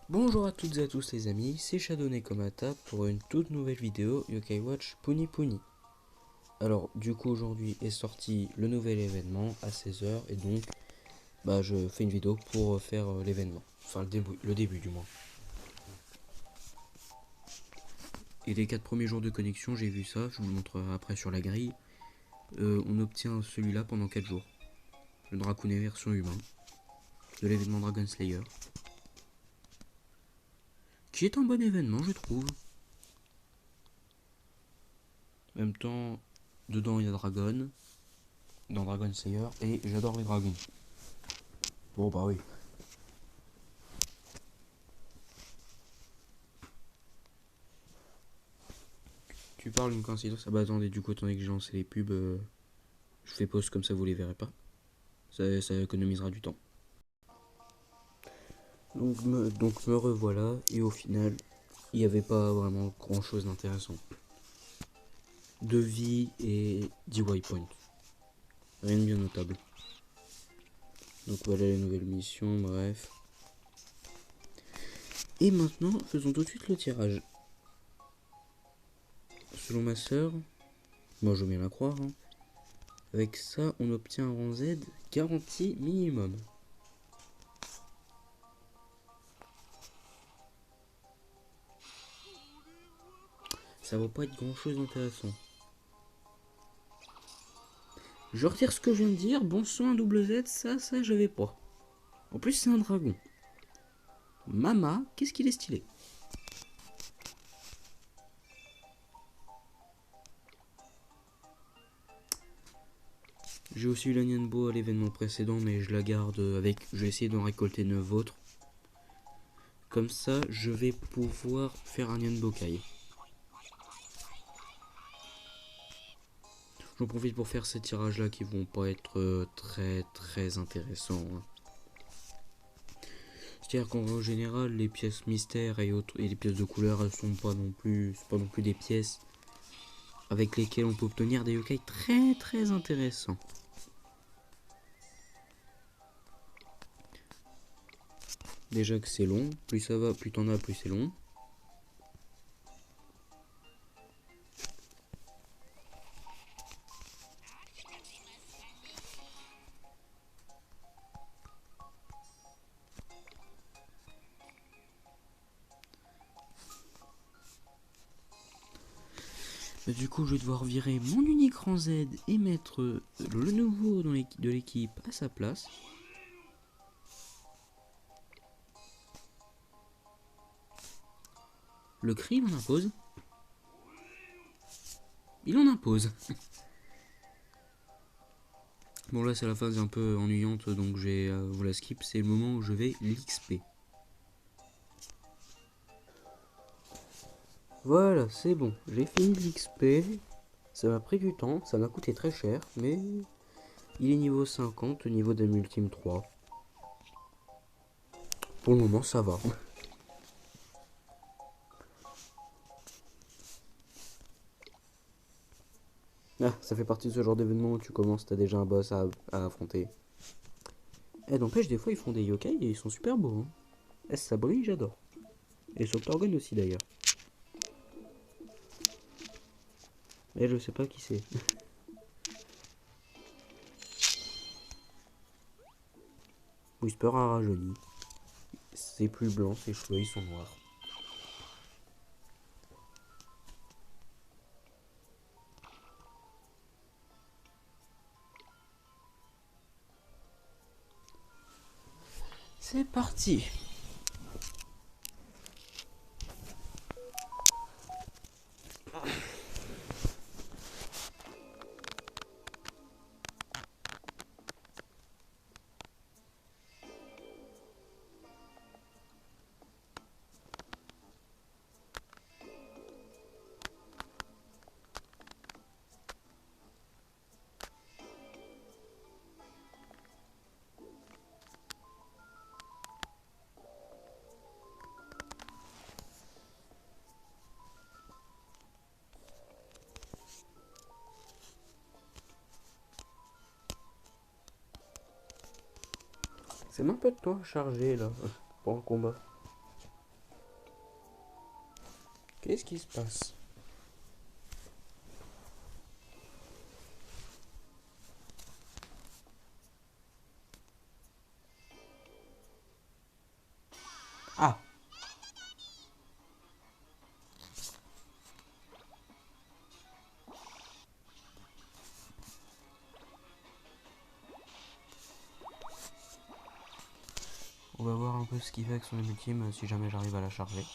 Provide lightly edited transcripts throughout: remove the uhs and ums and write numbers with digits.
Bonjour à toutes et à tous les amis, c'est Shadowné Komata pour une toute nouvelle vidéo Yokai Watch Puni Puni. Alors du coup aujourd'hui est sorti le nouvel événement à 16h et donc je fais une vidéo pour faire l'événement, enfin le début du moins. Et les 4 premiers jours de connexion j'ai vu ça, je vous le montrerai après sur la grille. On obtient celui-là pendant 4 jours, le Dracounet version humain de l'événement Dragon Slayer. Qui est un bon événement je trouve. En même temps, dedans il y a Dragon, dans Dragon Slayer, et j'adore les dragons. Bon bah oui. Tu parles d'une coïncidence. Ah bah attendez, du coup attendez que j'ai lancé les pubs. Je fais pause comme ça vous les verrez pas. Ça économisera du temps. Donc me revoilà et au final il n'y avait pas vraiment grand chose d'intéressant. De vie et DY point. Rien de bien notable. Donc voilà les nouvelles missions, bref. Et maintenant faisons tout de suite le tirage. Selon ma soeur, moi je veux bien la croire, hein, avec ça on obtient un rang Z garanti minimum. Ça va pas être grand chose d'intéressant. Je retire ce que je viens de dire, bon sang, un double Z, ça j'avais pas. En plus c'est un dragon. Mama, qu'est-ce qu'il est stylé. J'ai aussi eu la Nianbo à l'événement précédent, mais je la garde avec... Je vais essayer d'en récolter 9 autres. Comme ça, je vais pouvoir faire un Nianbokai. J'en profite pour faire ces tirages là qui vont pas être très intéressants, hein. C'est-à-dire qu'en général, les pièces mystères et les pièces de couleur, elles sont pas non plus, c'est pas non plus des pièces avec lesquelles on peut obtenir des yokai très intéressants. Déjà que c'est long, plus ça va, plus t'en as, plus c'est long. Du coup, je vais devoir virer mon unique rang Z et mettre le nouveau de l'équipe à sa place. Le cri, il en impose. Il en impose. Bon, là, c'est la phase un peu ennuyante, donc j'ai vous la skip. C'est le moment où je vais l'XP. Voilà, c'est bon. J'ai fini l'XP. Ça m'a pris du temps, ça m'a coûté très cher, mais il est niveau 50, niveau d'un ultime 3. Pour le moment, ça va. Ah, ça fait partie de ce genre d'événement où tu commences, t'as déjà un boss à affronter. Et n'empêche, des fois, ils font des yokai et ils sont super beaux, hein. Ça brille, j'adore. Et sur Torgon aussi, d'ailleurs. Mais je sais pas qui c'est. Whisper a rajeuni. C'est plus blanc, ses cheveux, ils sont noirs. C'est parti. C'est un peu de temps à charger là, pour un combat. Qu'est-ce qui se passe? Ah! On va voir un peu ce qu'il fait avec son ultime si jamais j'arrive à la charger.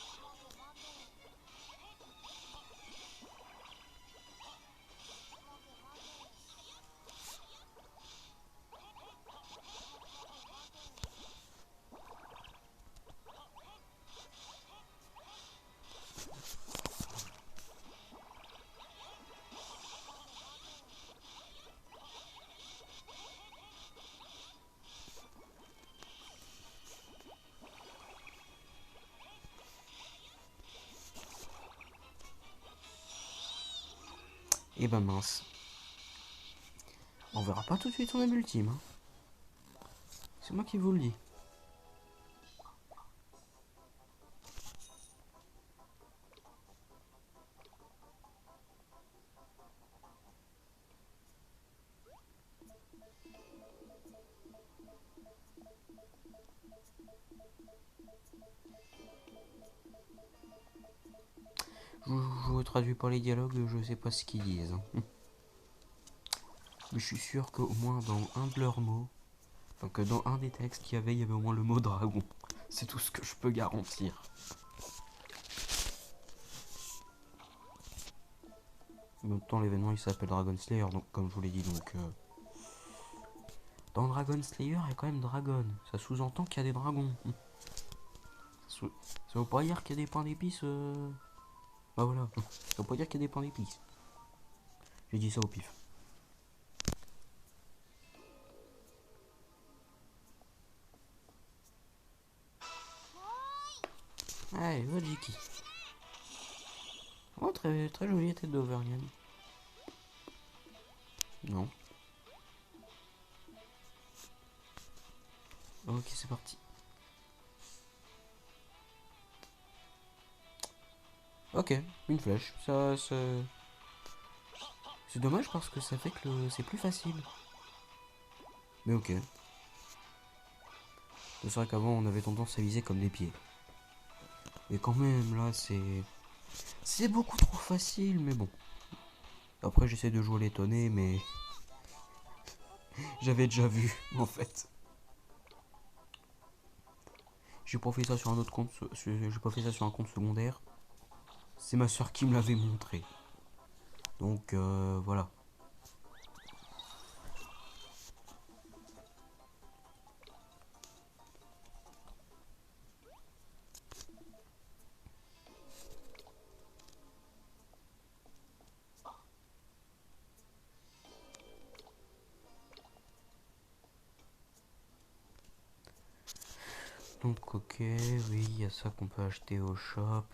Et ben mince. On verra pas tout de suite son ultime. Hein. C'est moi qui vous le dis. Je traduis pas les dialogues, je sais pas ce qu'ils disent. Hein. Mais je suis sûr qu'au moins dans un de leurs mots, enfin que dans un des textes qu'il y avait au moins le mot dragon. C'est tout ce que je peux garantir. En même temps, l'événement il s'appelle Dragon Slayer, donc comme je vous l'ai dit, donc dans Dragon Slayer, il y a quand même dragon. Ça sous-entend qu'il y a des dragons. Ça veut pas dire qu'il y a des pains d'épices. Bah voilà. Ça veut pas dire qu'il y a des pains d'épices. J'ai dit ça au pif. Allez, va Jiki. Oh, très, très jolie tête d'Auvergnat. Non. Ok, c'est parti. Ok, une flèche. Ça, c'est dommage parce que ça fait que c'est plus facile. Mais ok. C'est vrai qu'avant on avait tendance à viser comme des pieds. Mais quand même là c'est beaucoup trop facile, mais bon. Après j'essaie de jouer l'étonné, mais j'avais déjà vu en fait. J'ai pas fait ça sur un autre compte, j'ai pas fait ça sur un compte secondaire. C'est ma soeur qui me l'avait montré. Donc voilà. Donc ok, oui, il y a ça qu'on peut acheter au shop.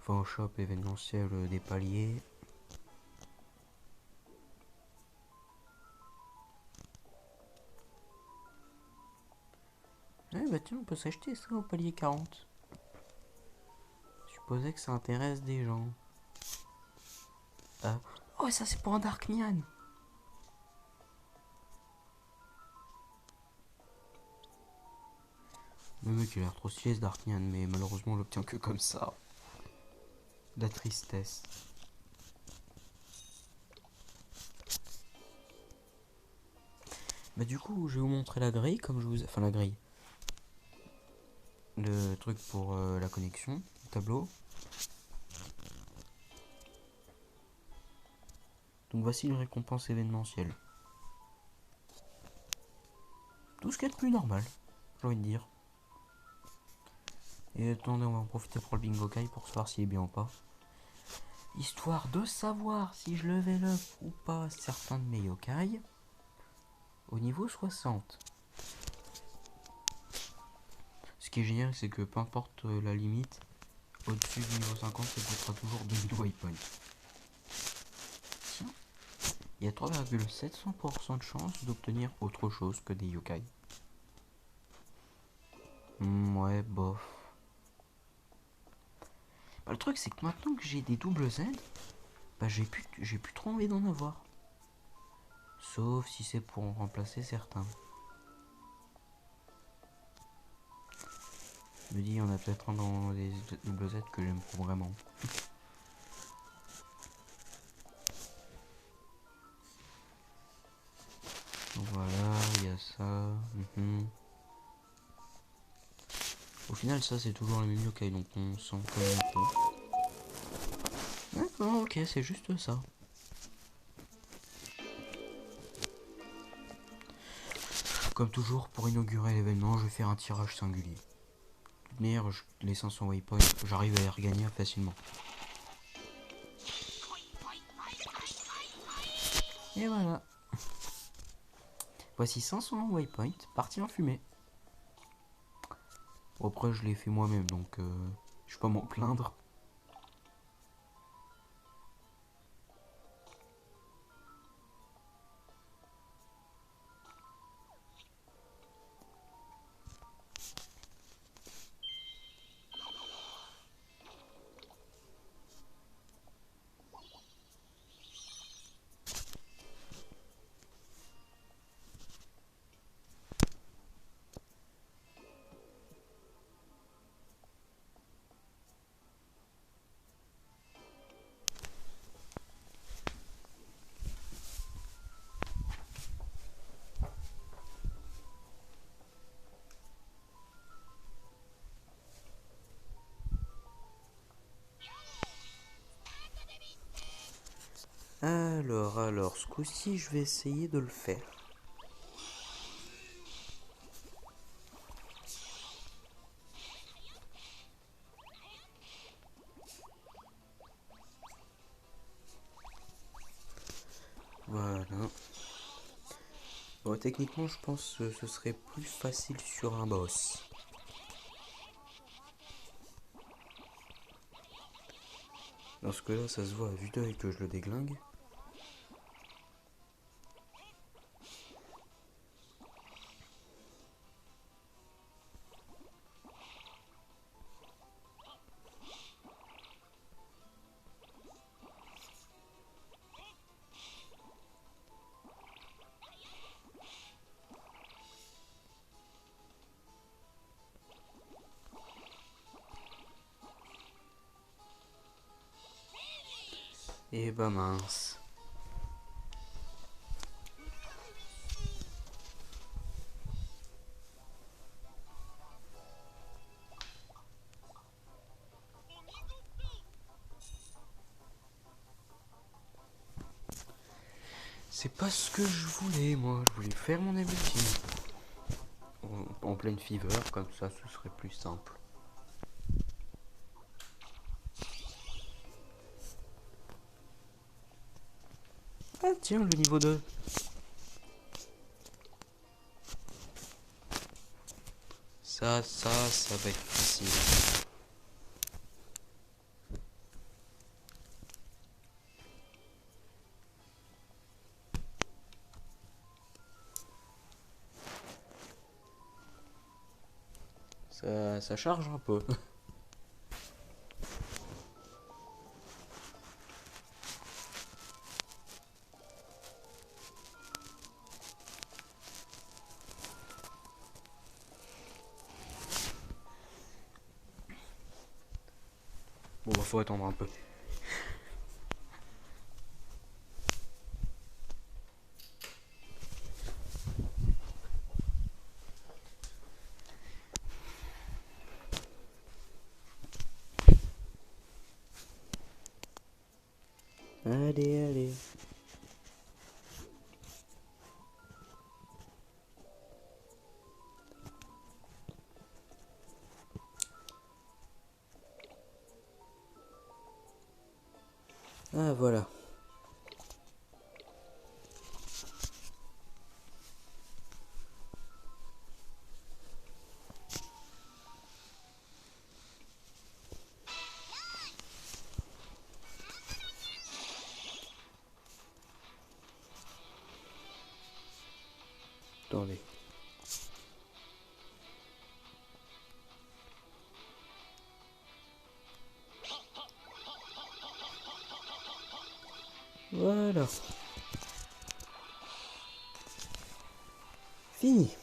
Enfin au shop événementiel des paliers. Ouais bah tiens, on peut s'acheter ça au palier 40. Je supposais que ça intéresse des gens. Ah. Oh ça c'est pour un Dark Nyan. Le mec il a l'air trop stylé ce Dark Nyan, mais malheureusement on l'obtient que comme ça. La tristesse. Bah du coup je vais vous montrer la grille comme je vous... Enfin la grille. Le truc pour la connexion, le tableau. Donc voici les récompenses événementielles. Tout ce qu'il y a de plus normal, j'ai envie de dire. Et attendez, on va en profiter pour le bingo kai pour savoir s'il est bien ou pas. Histoire de savoir si je level up ou pas certains de mes yokai. Au niveau 60. Ce qui est génial, c'est que peu importe la limite, au-dessus du niveau 50, ça coûtera toujours 2000 waypoints. Tiens, il y a 3,700% de chance d'obtenir autre chose que des yokai. Ouais, bof. Bah, le truc c'est que maintenant que j'ai des doubles Z, bah j'ai plus trop envie d'en avoir. Sauf si c'est pour en remplacer certains. Je me dis, il y en a peut-être un dans les double Z que j'aime vraiment. Donc voilà, il y a ça. Au final, ça c'est toujours le même yokai, donc on s'en connaît un peu. D'accord, ok, c'est juste ça. Comme toujours, pour inaugurer l'événement, je vais faire un tirage singulier. De toute manière, les 500 waypoints, j'arrive à les regagner facilement. Et voilà. Voici 500 waypoints partis en fumée. Bon, après, je l'ai fait moi-même, donc je vais pas m'en plaindre. Alors, ce coup-ci, je vais essayer de le faire. Voilà. Bon, techniquement, je pense que ce serait plus facile sur un boss. Dans ce cas-là, ça se voit à vue d'œil que je le déglingue. Et bah mince. C'est pas ce que je voulais, moi. Je voulais faire mon ability. En pleine fever, comme ça, ce serait plus simple. Ah tiens, le niveau 2. Ça va être facile. Ça charge un peu. Bon bah faut attendre un peu. Allez. Ah voilà. Attendez. Voilà. Fini.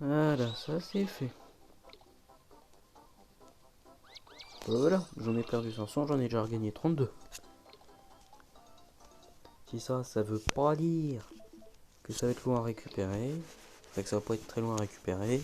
Voilà, ça c'est fait. Voilà, j'en ai perdu 500, j'en ai déjà regagné 32. Si ça veut pas dire que ça va être loin à récupérer. Enfin, que ça va pas être très loin à récupérer.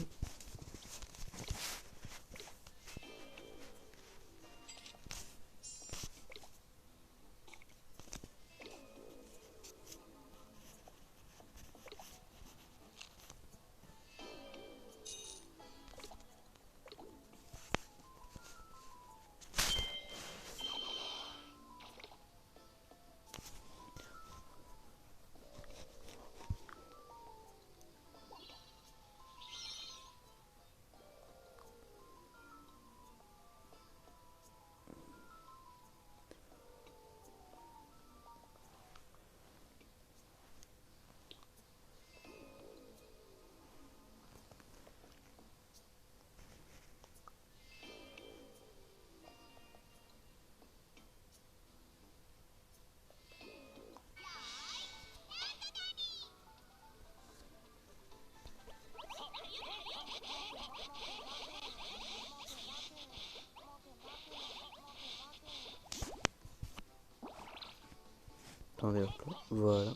Attendez, hop là. Voilà.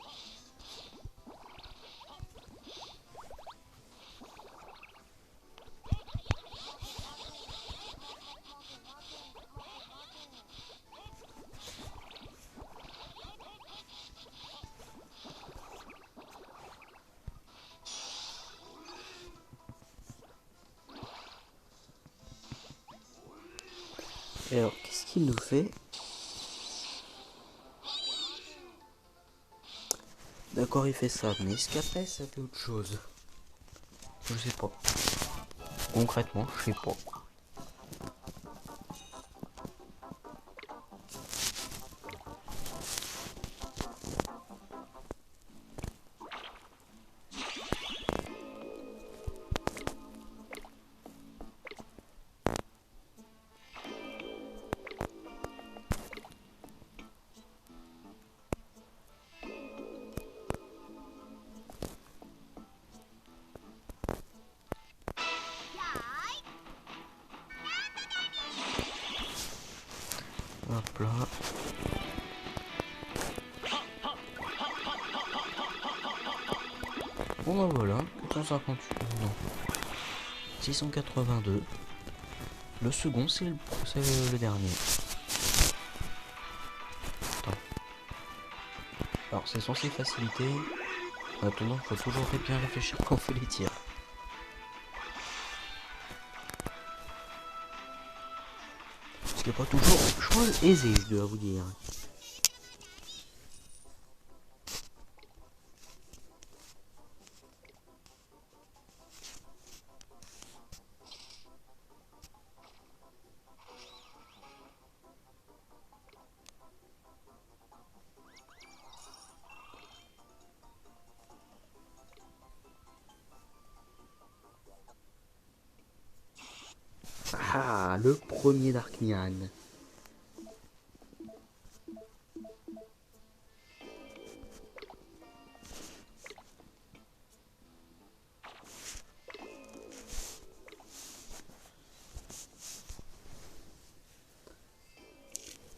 Et alors, qu'est-ce qu'il nous fait? D'accord, il fait ça, mais est-ce qu'après ça fait autre chose? Je sais pas. Concrètement, je sais pas. Hop là. Bon bah voilà, 458, non. 682. Le second, c'est le dernier. Attends. Alors c'est censé faciliter. En attendant, faut toujours bien réfléchir quand on fait les tirs. Ce qui n'est pas toujours chose aisée, je dois vous dire. Ah, le premier Darknian.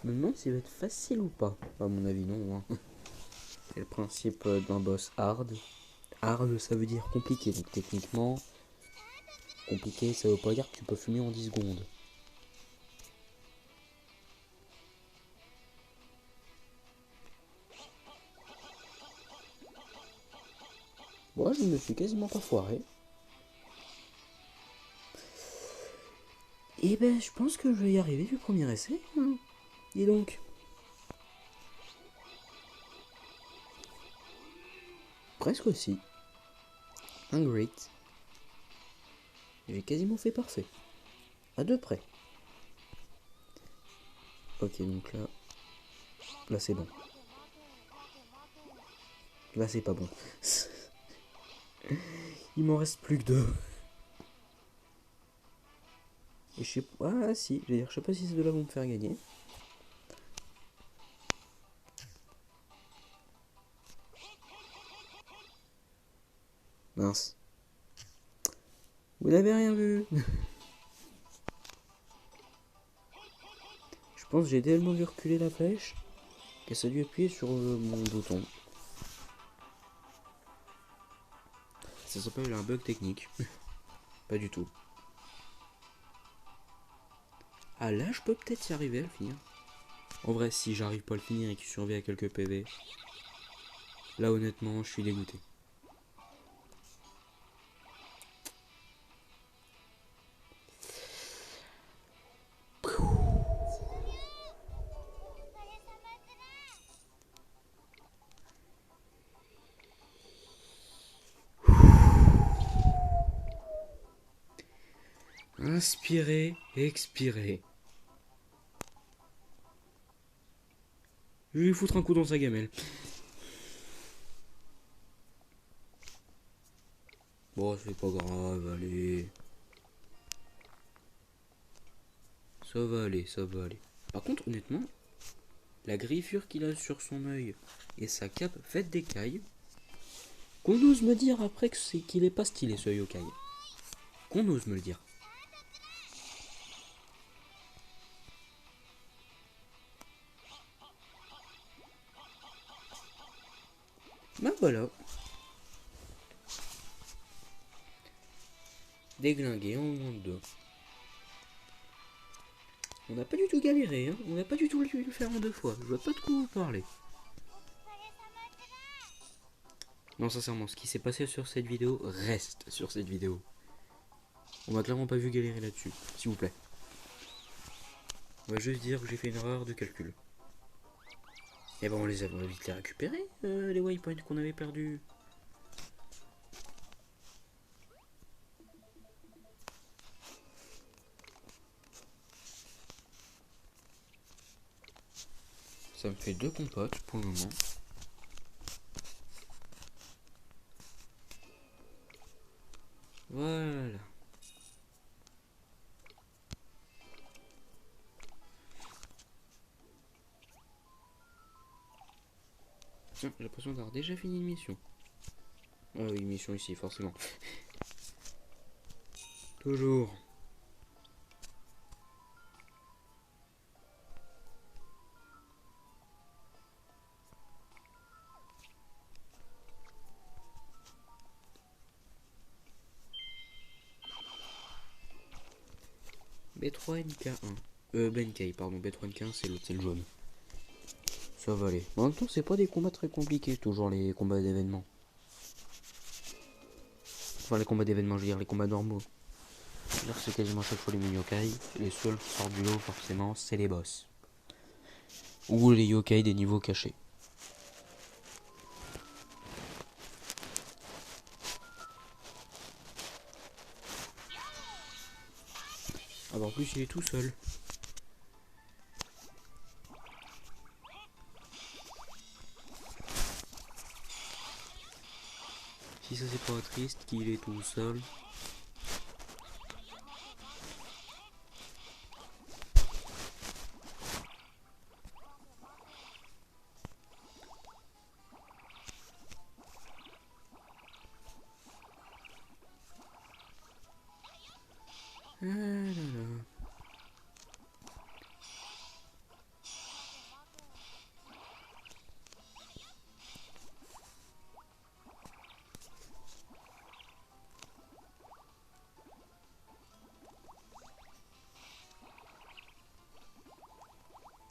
Je me demande s'il va être facile ou pas. À mon avis, non. Hein. C'est le principe d'un boss hard. Hard, ça veut dire compliqué. Donc techniquement, compliqué, ça veut pas dire que tu peux fumer en 10 secondes. Moi, je me suis quasiment pas foiré. Et ben, je pense que je vais y arriver du premier essai. Hein. Dis donc. Presque aussi. Un great. J'ai quasiment fait parfait. À deux près. Ok, donc là... Là, c'est bon. Là, c'est pas bon. Il m'en reste plus que 2. Et je sais pas... Ah si, je sais pas si ces deux-là vont me faire gagner. Mince. Vous n'avez rien vu. Je pense que j'ai tellement vu reculer la flèche qu'elle a dû appuyer sur mon bouton. Ça s'appelle un bug technique. Pas du tout. Ah là, je peux peut-être y arriver à le finir. En vrai, si j'arrive pas à le finir et qu'il survit à quelques PV, là honnêtement, je suis dégoûté. Inspirez, expirez. Je vais lui foutre un coup dans sa gamelle. Bon, c'est pas grave, allez. Ça va aller, ça va aller. Par contre, honnêtement, la griffure qu'il a sur son œil et sa cape faite d'écailles, qu'on ose me dire après que c'est qu'il est pas stylé ce yokai. Qu'on ose me le dire. Ben voilà. Déglingué en moins de 2. On n'a pas du tout galéré, hein. On n'a pas du tout dû le faire en 2 fois. Je vois pas de quoi vous parler. Non, sincèrement, ce qui s'est passé sur cette vidéo reste sur cette vidéo. On m'a clairement pas vu galérer là-dessus, s'il vous plaît. On va juste dire que j'ai fait une erreur de calcul. Et ben on les a vite les récupérer, les waypoints qu'on avait perdus. Ça me fait 2 compotes pour le moment. Voilà. Tiens, j'ai l'impression d'avoir déjà fini une mission. Ah oui, mission ici, forcément. Toujours. B3NK1. BNK, pardon, B3NK1 c'est l'autre, c'est le jaune. Ça va aller. En même temps, c'est pas des combats très compliqués, toujours les combats d'événements. Enfin, les combats d'événements, je veux dire, les combats normaux. Là, c'est quasiment chaque fois les mêmes yokai. Les seuls qui sortent du lot, forcément, c'est les boss. Ou les yokai des niveaux cachés. Ah bah en plus, il est tout seul. Si ça c'est pas triste qu'il est tout seul. Ah là là.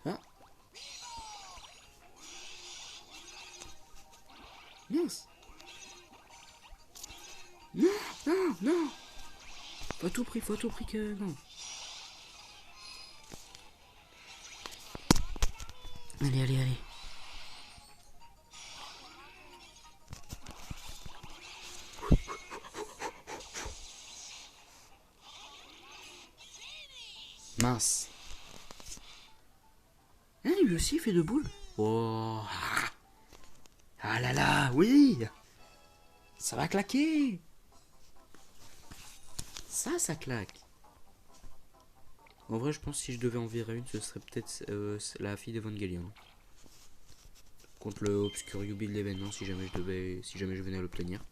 Ah. Mince. Non, non, non. Faut à tout prix que... Non. Allez, allez, allez. Mince. Ah, lui aussi il fait de boules. Oh. Ah là là, oui. Ça va claquer. Ça claque. En vrai, je pense que si je devais en virer une, ce serait peut-être la fille d'Evangelion. Contre le Obscure You Build l'événement, si jamais je venais à l'obtenir.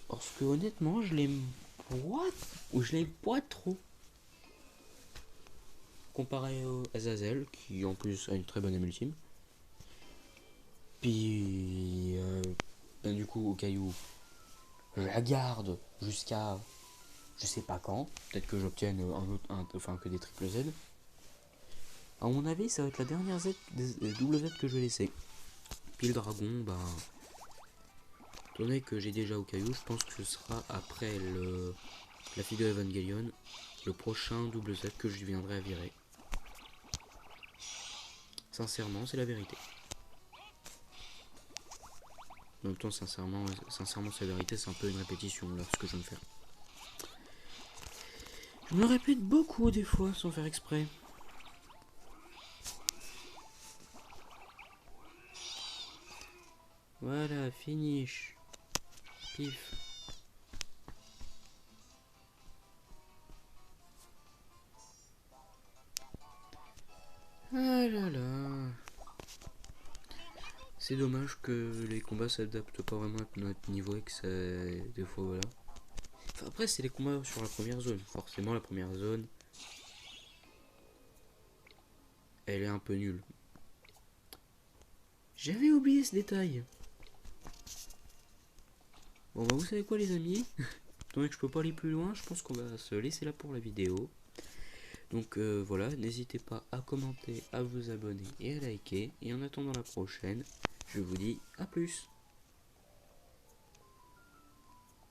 Parce que honnêtement, je l'aime pas trop. Comparé au Azazel, qui en plus a une très bonne âme ultime. Puis, du coup, au caillou, je la garde jusqu'à je sais pas quand. Peut-être que j'obtienne enfin que des triple Z. À mon avis, ça va être la dernière double Z que je vais laisser. Puis le dragon, bah. Étant donné que j'ai déjà au caillou, je pense que ce sera après la fille de Evangelion, le prochain double Z que je viendrai à virer. Sincèrement, c'est la vérité. En même temps, sincèrement, c'est la vérité, c'est un peu une répétition là, ce que je viens de faire. Je me répète beaucoup des fois sans faire exprès. Voilà, finish. Pif. Ah là là. C'est dommage que les combats s'adaptent pas vraiment à notre niveau et que ça. Des fois, voilà. Enfin, après, c'est les combats sur la première zone. Forcément, la première zone, elle est un peu nulle. J'avais oublié ce détail. Bon, bah, vous savez quoi, les amis? Donc, je peux pas aller plus loin. Je pense qu'on va se laisser là pour la vidéo. Donc, voilà. N'hésitez pas à commenter, à vous abonner et à liker. Et en attendant la prochaine, je vous dis à plus.